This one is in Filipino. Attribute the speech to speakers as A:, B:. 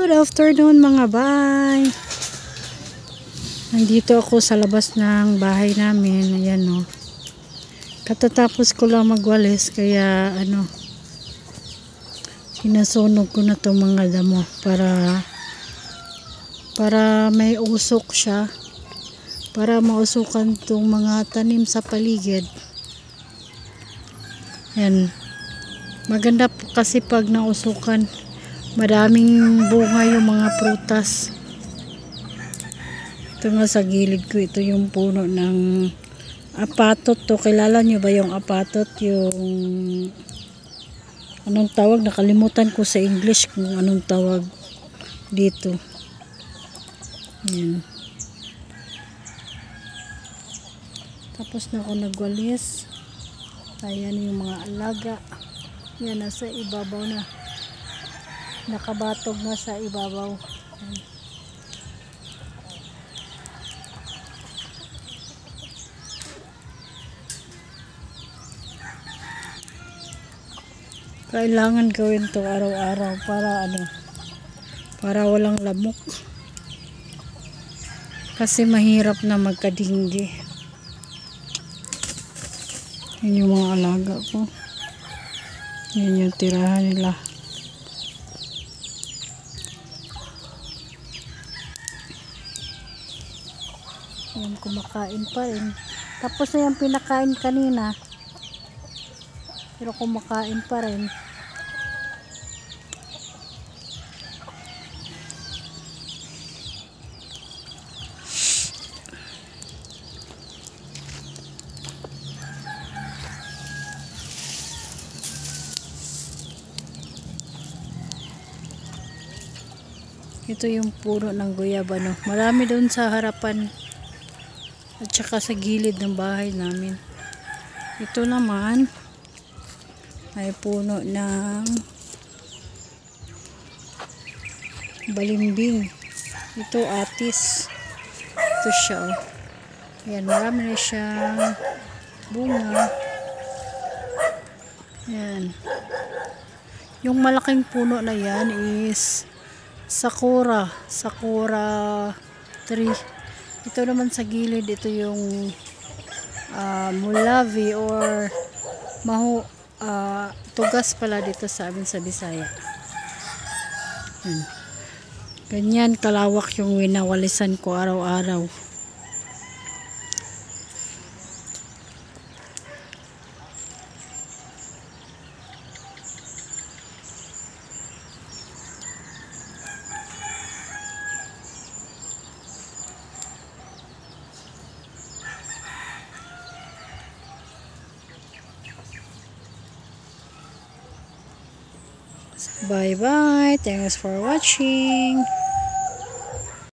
A: Good afternoon mga bay. Nandito ako sa labas ng bahay namin. Ayan o. Katatapos ko lang magwalis kaya sinasunog ko na itong mga damo para may usok siya. Para mausukan itong mga tanim sa paligid. Ayan. Maganda po kasi pag nausukan. Madaming bunga yung mga prutas. Ito nga sa gilid ko. Ito yung puno ng apatot to. Kilala nyo ba yung apatot? Yung anong tawag? Nakalimutan ko sa English kung anong tawag dito. Yan. Tapos na ako nagwalis. Ayan yung mga alaga. Yan, nasa ibabaw na. Nakabatog na sa ibabaw. Kailangan gawin to araw-araw para walang lamok. Kasi mahirap na magkadinggi. Yan yung mga alaga ko. Yan yung tirahan nila. Yan, kumakain pa rin. Tapos na yung pinakain kanina. Pero kumakain pa rin. Ito yung puno ng guyabano. Marami doon sa harapan. At saka sa gilid ng bahay namin. Ito naman ay puno ng balimbing. Ito atis. Ito siya oh. Yan, marami na siyang bunga. Yan. Yung malaking puno na yan is sakura tree. Ito naman sa gilid, ito yung mulavi or tugas pala dito sa amin sa Bisaya. Ganyan kalawak yung winawalisan ko araw-araw. Bye bye. Thanks for watching.